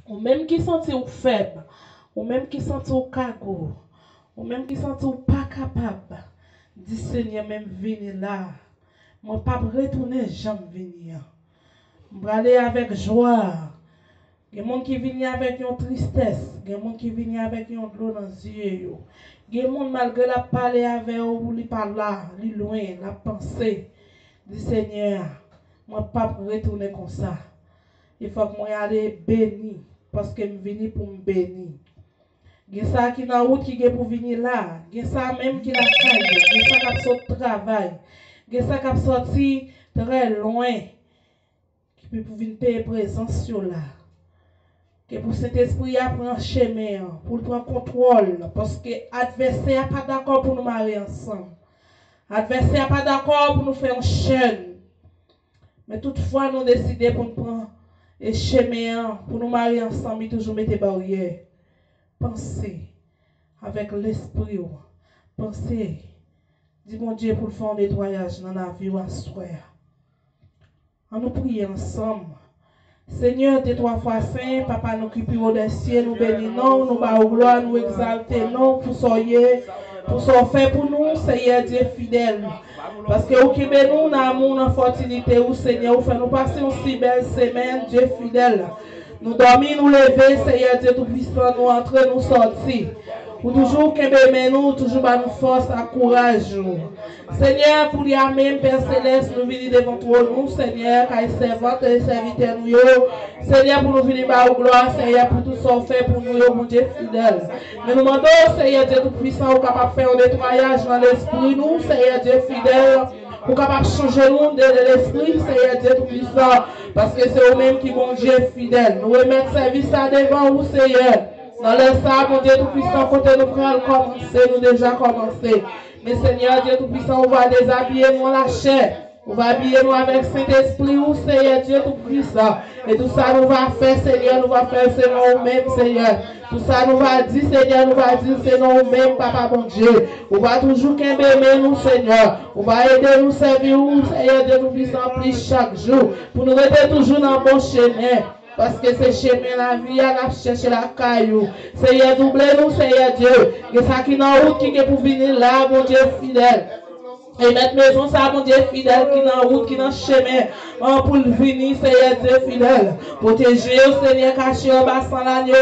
ou même qui sentit ou faible, ou même qui sentit ou cago, ou même qui sentit ou pas capable, dit Seigneur, même venir là, moi pas retourner jamais venir. Je vais aller avec joie. Il y a des gens qui viennent avec une tristesse, il y a des gens qui viennent avec une douleur dans les yeux. Il y a des gens malgré la parler avec eux, ou li par là, li loin, la pensée. Dit Seigneur, moi pas retourner comme ça. Il faut que moi aller béni parce que je viens pour me bénir. Il y a ça qui dans la route qui est pour venir là. Il y a ça même qui la caille. Il y a ça qui a sorti travail. Il y a ça qui a sorti très loin. Qui peut pour venir payer présence sur là. Que pour cet esprit à prendre chemin, pour prendre contrôle. Parce que l'adversaire n'est pas d'accord pour nous marier ensemble. L'adversaire n'est pas d'accord pour nous faire un chaîne. Mais toutefois, nous décidons pour nous prendre et chemin, pour nous marier ensemble, et toujours mettre des barrières. Pensez avec l'esprit. Pensez. Dis mon Dieu pour faire un nettoyage dans la vie ou à soi. On nous prie ensemble. Seigneur, t'es 3 fois saint, Papa nous qui prie des cieux, nous bénissons, nous bas gloire, nous exaltons, pour soyez, pour ce fait pour nous, Seigneur Dieu fidèle. Parce que vous qui nous, dans l'amour, dans la fortuité, ou Seigneur, vous faites nous passer une si belle semaine, Dieu fidèle. Nous dormir, nous lever, Seigneur Dieu tout-puissant, nous entrer, nous sortir. Pour toujours que nous, toujours nous force, à courage. Seigneur, pour y même Père Céleste, nous venons devant toi, nous, Seigneur, car les servantes et les serviteurs, nous, Seigneur, pour nous venir par gloire, Seigneur, pour tout ce fait pour nous, mon Dieu fidèle. Mais nous demandons, Seigneur Dieu tout-puissant, capable de faire un nettoyage dans l'esprit, nous, Seigneur Dieu fidèle, pour capable de changer nous de l'esprit, Seigneur Dieu tout-puissant, parce que c'est eux-mêmes qui vont Dieu fidèle. Nous remettons service à devant vous, Seigneur. Dans le sable, mon Dieu tout-puissant, côté nous prenons commencer, nous déjà commencé. Mais Seigneur Dieu tout-puissant, on va déshabiller nous la chair. On va habiller nous avec Saint-Esprit, ou Seigneur Dieu tout-puissant. Et tout ça nous va faire, Seigneur, nous va faire selon nous-mêmes, Seigneur. Tout ça nous va dire, Seigneur, nous va dire selon nous-mêmes, Papa mon Dieu. On va toujours qu'aimer nous, Seigneur. On va aider nous, servir nous, Seigneur Dieu tout-puissant, plus chaque jour. Pour nous rester toujours dans le bon chemin. Parce que c'est chemin la vie, on a cherché la caillou. Seigneur, doublez-nous, Seigneur Dieu. Et ça qui dans la route qui est pour venir là, mon Dieu fidèle. Et notre maison, ça, mon Dieu fidèle, qui dans la route, qui dans le chemin, pour venir, Seigneur Dieu fidèle. Protéger, Seigneur, caché au bas sans l'agneau.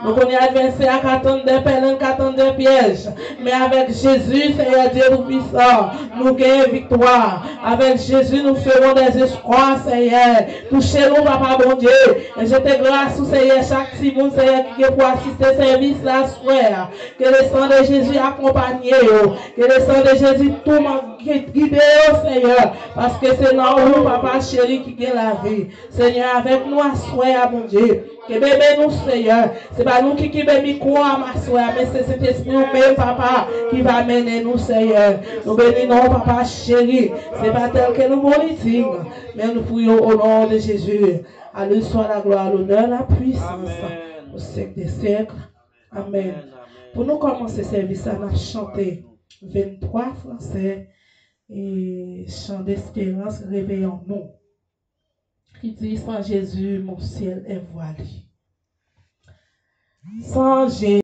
Nous connaissons l'adversaire qui attend des pèlerins, qui attend des pièges. Mais avec Jésus, Seigneur Dieu tout-puissant, nous gagnons victoire. Avec Jésus, nous ferons des espoirs, Seigneur. Touchez-nous, Papa, bon Dieu. Et je te grâce, Seigneur, chaque petit monde, Seigneur, qui est pour assister au service, la soirée. Que le sang de Jésus accompagne. Que le sang de Jésus tout le monde guide, Seigneur, parce que c'est dans nous, Papa chéri, qui gagne la vie. Seigneur, avec nous, à soi, mon Dieu. Que bébé nous, Seigneur. C'est pas nous qui bébé quoi, ma soeur, mais c'est cet esprit même, Papa, qui va mener nous, Seigneur. Nous bénissons, Papa chéri. C'est pas tel que nous voulons, mais nous prions au nom de Jésus. À lui soit la gloire, l'honneur, la puissance, au siècle des siècles. Amen. Pour nous commencer ce service, on a chanté 23 français et chant d'espérance, réveillons-nous. Qui dit sans Jésus, mon ciel est voilé. Sans Jésus.